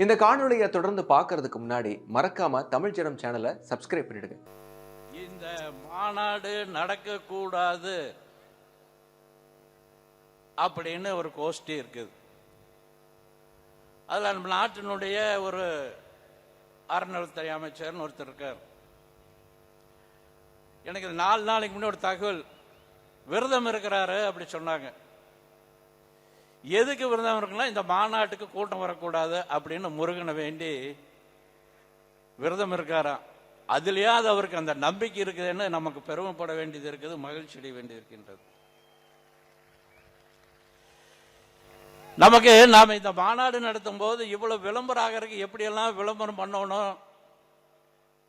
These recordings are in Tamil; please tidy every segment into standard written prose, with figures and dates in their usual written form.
இந்த காணொளியை தொடர்ந்து பார்க்கறதுக்கு முன்னாடி மறக்காம தமிழ் ஜனம் சேனலை சப்ஸ்கிரைப் பண்ணிடுங்க. இந்த மாநாடு நடக்கக்கூடாது அப்படின்னு ஒரு கோஷ்டி இருக்குது. அதில் நம்ம நாட்டினுடைய ஒரு அறநிலையத்துறை அமைச்சர்னு ஒருத்தர் இருக்கார். எனக்கு 4 நாளைக்கு முன்னாடி ஒரு தகவல், விரதம் இருக்கிறாரு அப்படி சொன்னாங்க. எதுக்கு விரதம் இருக்குன்னா, இந்த மாநாட்டுக்கு கூட்டம் வரக்கூடாது அப்படின்னு முருகனை வேண்டி விரதம் இருக்காராம். அதுலயாவது அவருக்கு அந்த நம்பிக்கை இருக்குதுன்னு நமக்கு பெருமைப்பட வேண்டியது இருக்குது, மகிழ்ச்சி அடைய வேண்டி இருக்கின்றது. நமக்கு நாம இந்த மாநாடு நடத்தும் போது இவ்வளவு விளம்பரம் ஆகிறதுக்கு எப்படியெல்லாம் விளம்பரம் பண்ணணும்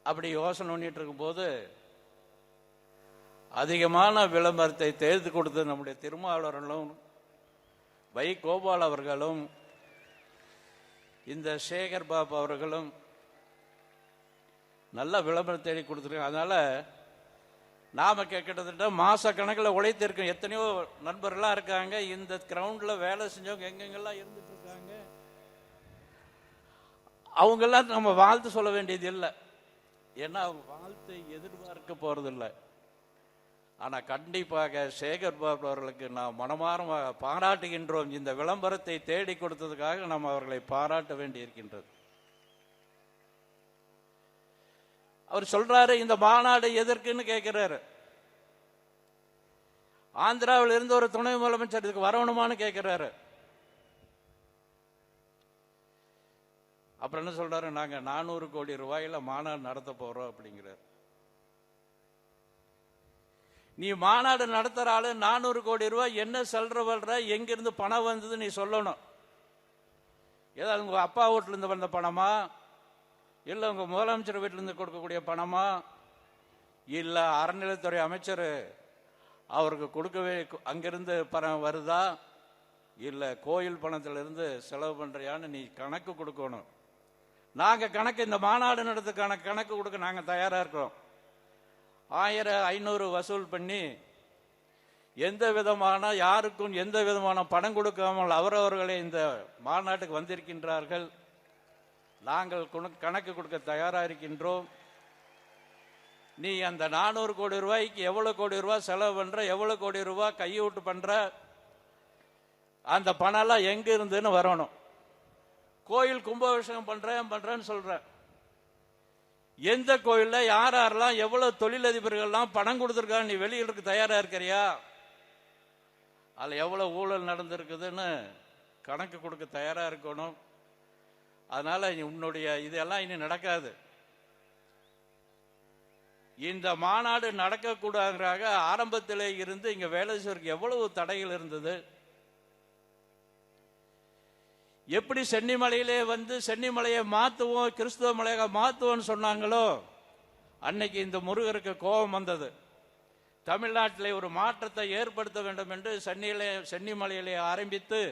அப்படி யோசனை பண்ணிட்டு இருக்கும் போது அதிகமான விளம்பரத்தை தேர்ந்து கொடுத்து நம்முடைய திருமாவளவர்களும் வை கோபால் அவர்களும் இந்த சேகர் பாபு அவர்களும் நல்ல விளம்பரம் தேடி கொடுத்துருக்காங்க. அதனால நாம கிட்டத்தட்ட மாச கணக்கில் உழைத்திருக்கோம். எத்தனையோ நண்பர்களாக இருக்காங்க, இந்த கிரவுண்டில் வேலை செஞ்சவங்க எங்கெங்கெல்லாம் இருந்துட்டு இருக்காங்க. அவங்கெல்லாம் நம்ம வாழ்த்து சொல்ல வேண்டியது இல்லை, ஏன்னா அவங்க வாழ்த்தை எதிர்பார்க்க போறதில்லை. ஆனால் கண்டிப்பாக சேகர் பாபு அவர்களுக்கு நாம் மனமாற பாராட்டுகின்றோம். இந்த விளம்பரத்தை தேடி கொடுத்ததுக்காக நாம் அவர்களை பாராட்ட வேண்டி இருக்கின்றது. அவர் சொல்றாரு, இந்த மாநாடு எதற்குன்னு கேட்கிறாரு. ஆந்திராவில் இருந்து ஒரு துணை முதலமைச்சர் இதுக்கு வரணுமான்னு கேட்கிறாரு. அப்புறம் என்ன சொல்றாரு, நாங்க 400 கோடி ரூபாயில மாநாடு நடத்த போறோம் அப்படிங்கிறார். நீ மாநாடு நடத்துற ஆளு 400 கோடி ரூபாய் என்ன செல்ற எங்கிருந்து பணம் வந்தது நீ சொல்லணும். ஏதாவது உங்க அப்பா வீட்டுல இருந்து வந்த பணமா, இல்லை உங்க முதலமைச்சர் வீட்டிலிருந்து கொடுக்கக்கூடிய பணமா, இல்லை அறநிலையத்துறை அமைச்சர் அவருக்கு கொடுக்கவே அங்கிருந்து பணம் வருதா, இல்லை கோயில் பணத்திலிருந்து செலவு பண்றியான்னு நீ கணக்கு கொடுக்கணும். நாங்கள் கணக்கு, இந்த மாநாடு நடத்துக்கான கணக்கு கொடுக்க நாங்கள் தயாராக இருக்கிறோம். 1500 வசூல் பண்ணி எந்த விதமான யாருக்கும் எந்த விதமான பணம் கொடுக்காமல் அவரவர்களே இந்த மாநாட்டுக்கு வந்திருக்கின்றார்கள். நாங்கள் கணக்கு கொடுக்க தயாராக இருக்கின்றோம். நீ அந்த 400 கோடி ரூபாய்க்கு எவ்வளவு கோடி ரூபாய் செலவு பண்ற, எவ்வளவு கோடி ரூபாய் கையூட்டு பண்ற, அந்த பணம் எல்லாம் எங்க இருந்துன்னு வரணும். கோயில் கும்பாபிஷேகம் பண்றேன்னு சொல்ற, எந்த கோயில்ல யார் யாரெல்லாம் எவ்வளவு தொழிலதிபர்கள்லாம் பணம் கொடுத்துருக்காங்க நீ வெளியிடறதுக்கு தயாரா இருக்கிறியா, அதுல எவ்வளவு ஊழல் நடந்திருக்குதுன்னு கணக்கு கொடுக்க தயாரா இருக்கணும். அதனால உன்னுடைய இதெல்லாம் இனி நடக்காது. இந்த மாநாடு நடக்கக்கூடாதுங்கிறாக ஆரம்பத்திலே இருந்து இங்க வேலை செய்வதற்கு எவ்வளவு தடைகள் இருந்தது. எப்படி சென்னிமலையிலே வந்து சென்னிமலையை மாத்துவோம், கிறிஸ்துவ மலையாக மாத்துவோம்னு சொன்னாங்களோ, அன்னைக்கு இந்த முருகருக்கு கோபம் வந்தது. தமிழ்நாட்டிலே ஒரு மாற்றத்தை ஏற்படுத்த வேண்டும் என்று சென்னிமலையிலே ஆரம்பித்து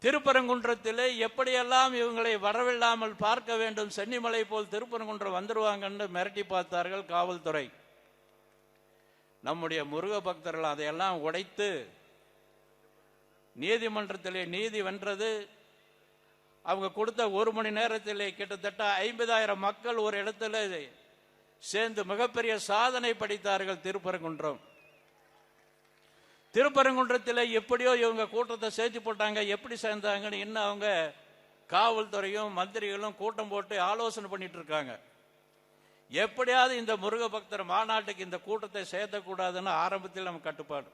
திருப்பரங்குன்றத்திலே எப்படியெல்லாம் இவங்களை வரவில்லாமல் பார்க்க வேண்டும், சென்னிமலை போல் திருப்பரங்குன்றம் வந்துருவாங்கன்னு மிரட்டி பார்த்தார்கள் காவல்துறை. நம்முடைய முருக பக்தர்கள் அதையெல்லாம் உடைத்து நீதிமன்றத்திலே நீதி வென்றது. அவங்க கொடுத்த 1 மணி நேரத்திலே கிட்டத்தட்ட 50,000 மக்கள் ஒரு இடத்துல சேர்ந்து மிகப்பெரிய சாதனை படைத்தார்கள். திருப்பரங்குன்றத்தில் எப்படியோ இவங்க கூட்டத்தை சேர்த்து போட்டாங்க. எப்படி சேர்ந்தாங்கன்னு இன்னும் அவங்க காவல்துறையும் மந்திரிகளும் கூட்டம் போட்டு ஆலோசனை பண்ணிட்டு இருக்காங்க. எப்படியாவது இந்த முருக பக்தர் மாநாட்டுக்கு இந்த கூட்டத்தை சேர்த்தக்கூடாதுன்னு ஆரம்பத்தில் நம்ம கட்டுப்பாடு.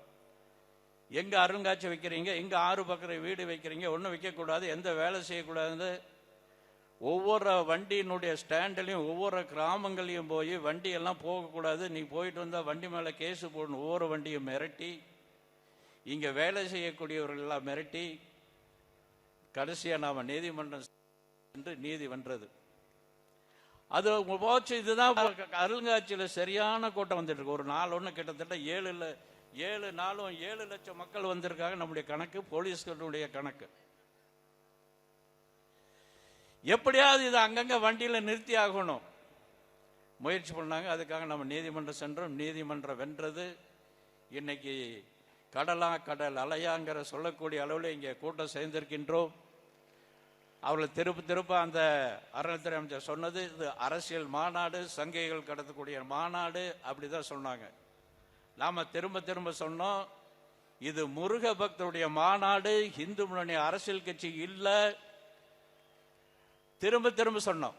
எங்க அருங்காட்சி வைக்கிறீங்க, எங்க 6 பக்கம் வீடு வைக்கிறீங்க, ஒன்றும் வைக்கக்கூடாது, எந்த வேலை செய்யக்கூடாதுன்னு ஒவ்வொரு வண்டியினுடைய ஸ்டாண்ட்லையும் ஒவ்வொரு கிராமங்களையும் போய் வண்டியெல்லாம் போகக்கூடாது, நீ போயிட்டு வந்தால் வண்டி மேலே கேஸு போடணும், ஒவ்வொரு வண்டியும் மிரட்டி இங்க வேலை செய்யக்கூடியவர்கள் எல்லாம் மிரட்டி கடைசியா நாம நீதிமன்றம் என்று நீதி வென்றது. அது போச்சு. இதுதான் அருங்காட்சியில சரியான கூட்டம் வந்துட்டு இருக்கு. ஒரு நாள் ஒன்று கிட்டத்தட்ட 7 நாளும் 7 லட்சம் மக்கள் வந்திருக்காங்க. நம்முடைய கணக்கு, போலீஸ்களுடைய கணக்கு. எப்படியாவது இது அங்கங்க வண்டியில நிறுத்தி ஆகணும் முயற்சி பண்ணாங்க. அதுக்காக நம்ம நீதிமன்றம் சென்றோம். நீதிமன்றம் வென்றது. இன்னைக்கு கடல் அலையாங்கிற சொல்லக்கூடிய அளவில் இங்கே கூட்டம் சேர்ந்திருக்கின்றோம். அவர்கள் திரும்ப அந்த அறநிலைத்துறை அமைச்சர் சொன்னது, இது அரசியல் மாநாடு, சங்கைகள் கடத்தக்கூடிய மாநாடு, அப்படிதான் சொன்னாங்க. நாம திரும்ப சொன்னோம், இது முருக பக்தருடைய மாநாடு, இந்து முன்னணி அரசியல் கட்சி இல்ல. திரும்ப சொன்னோம்.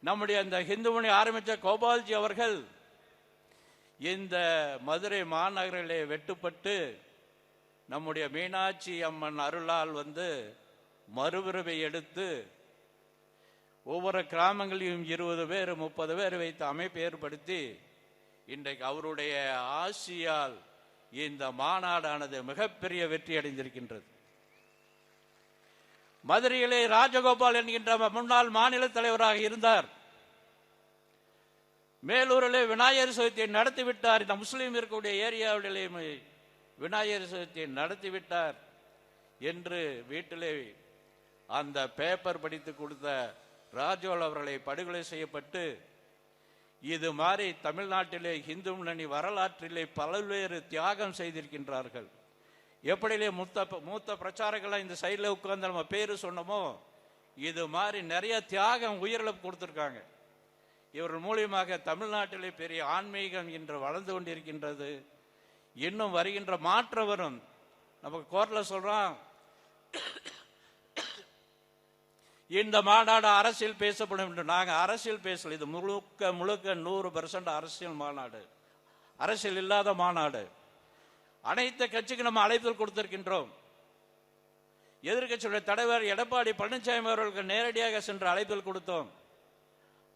நம்முடைய இந்த இந்து முன்னணி ஆரம்பித்த கோபால்ஜி அவர்கள் இந்த மதுரை மாநகரிலே வெட்டுப்பட்டு நம்முடைய மீனாட்சி அம்மன் அருளால் மறுபிறவை எடுத்து ஒவ்வொரு கிராமங்களையும் 20 பேர் 30 பேர் வைத்து அமைப்பு ஏற்படுத்தி இன்றைக்கு அவருடைய ஆசியால் இந்த மாநாடானது மிகப்பெரிய வெற்றி அடைந்திருக்கின்றது. மதுரையிலே ராஜகோபால் என்கின்ற முன்னாள் மாநில தலைவராக இருந்தார். மேலூரிலே விநாயகர் சதுர்த்தியை நடத்திவிட்டார். இந்த முஸ்லீம் இருக்கக்கூடிய ஏரியாவிலே விநாயகர் சதுர்த்தியை நடத்திவிட்டார் என்று வீட்டிலே அந்த பேப்பர் படித்து கொடுத்த ராஜோல் அவர்களை படுகொலை செய்யப்பட்டு, இது மாதிரி தமிழ்நாட்டிலே இந்து முன்னணி வரலாற்றிலே பல்வேறு தியாகம் செய்திருக்கின்றார்கள். எப்படிலே மூத்த பிரச்சாரங்களை இந்த சைடில் உட்கார்ந்து நம்ம பேரு சொன்னோமோ, இது மாதிரி நிறைய தியாகம் உயிரிழப்பு கொடுத்துருக்காங்க. இவர்கள் மூலியமாக தமிழ்நாட்டிலே பெரிய ஆன்மீகம் இன்று வளர்ந்து கொண்டிருக்கின்றது. இன்னும் வருகின்ற மாற்றம் வரும். நமக்கு கோர்ட்ல சொல்றோம், இந்த மாநாடு அரசியல் பேசப்படும் என்று. நாங்கள் அரசியல் பேசல. இது முழுக்க 100% அரசியல் மாநாடு, அரசியல் இல்லாத மாநாடு. அனைத்து கட்சிக்கு நம்ம அழைப்பு கொடுத்திருக்கின்றோம். எதிர்கட்சியுடைய தலைவர் எடப்பாடி பழனிசாமி அவர்களுக்கு நேரடியாக சென்று அழைப்பில் கொடுத்தோம்.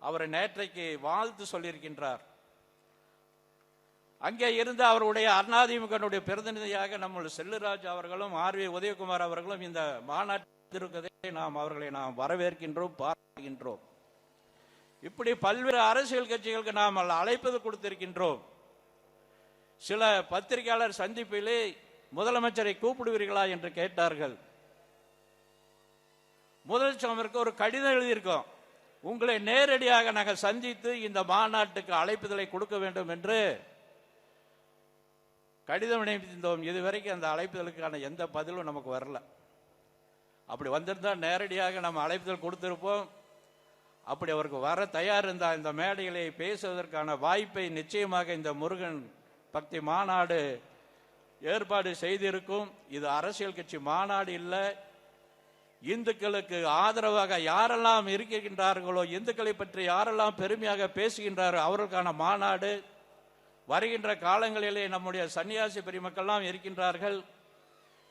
அவரை நேற்றைக்கு வாழ்த்து சொல்லியிருக்கின்றார். அங்கே இருந்து அவருடைய அதிமுகனுடைய பிரதிநிதியாக நம்முடைய செல்லுராஜ் அவர்களும் ஆர்வி உதயகுமார் அவர்களும் இந்த மாநாட்டிற்கதை அவர்களை நாம் வரவேற்கின்றோம், பாராட்டுகின்றோம். இப்படி பல்வேறு அரசியல் கட்சிகளுக்கு நாம் அழைப்பது கொடுத்திருக்கின்றோம். சில பத்திரிகையாளர் சந்திப்பிலே முதலமைச்சரை கூப்பிடுவீர்களா என்று கேட்டார்கள். முதலமைச்சருக்கு ஒரு கடிதம் எழுதியிருக்கோம், உங்களை நேரடியாக நாங்கள் சந்தித்து இந்த மாநாட்டுக்கு அழைப்புதலை கொடுக்க வேண்டும் என்று கடிதம் அனுப்பியிருந்தோம். இதுவரைக்கும் அந்த அழைப்புதலுக்கான எந்த பதிலும் நமக்கு வரல. அப்படி வந்திருந்தால் நேரடியாக நம்ம அழைப்புதல் கொடுத்திருப்போம். அப்படி அவருக்கு வர தயார் இருந்தால் இந்த மேடைகளை பேசுவதற்கான வாய்ப்பை நிச்சயமாக இந்த முருகன் பக்தி மாநாடு ஏற்பாடு செய்திருக்கும். இது அரசியல் கட்சி மாநாடு இல்லை. இந்துக்களுக்கு ஆதரவாக யாரெல்லாம் இருக்கின்றார்களோ, இந்துக்களை பற்றி யாரெல்லாம் பெருமையாக பேசுகின்றாரோ அவர்களுக்கான மாநாடு. வருகின்ற காலங்களிலே நம்முடைய சன்னியாசி பெருமக்கள்லாம் இருக்கின்றார்கள்.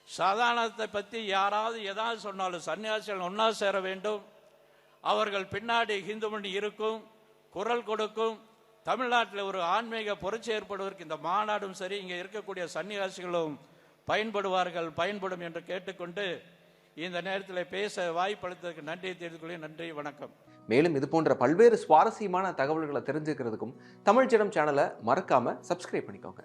சாதாரணத்தை பற்றி யாராவது ஏதாவது சொன்னாலும் சன்னியாசிகள் ஒன்னா சேர வேண்டும். அவர்கள் பின்னாடி இந்து முன்னணி இருக்கும், குரல் கொடுக்கும். தமிழ்நாட்டில் ஒரு ஆன்மீக புரட்சி ஏற்படுவதற்கு இந்த மாநாடும் சரி, இங்கே இருக்கக்கூடிய சன்னியாசிகளும் பயன்படும் என்று கேட்டுக்கொண்டு இந்த நேரத்தில் பேச வாய்ப்பளித்ததற்கு நன்றி தெரிவித்துக் கொள்கிறேன். நன்றி, வணக்கம். மேலும் இது போன்ற பல்வேறு சுவாரஸ்யமான தகவல்களை தெரிஞ்சுக்கிறதுக்கும் தமிழ் ஜனம் சேனலை மறக்காம சப்ஸ்கிரைப் பண்ணிக்கோங்க.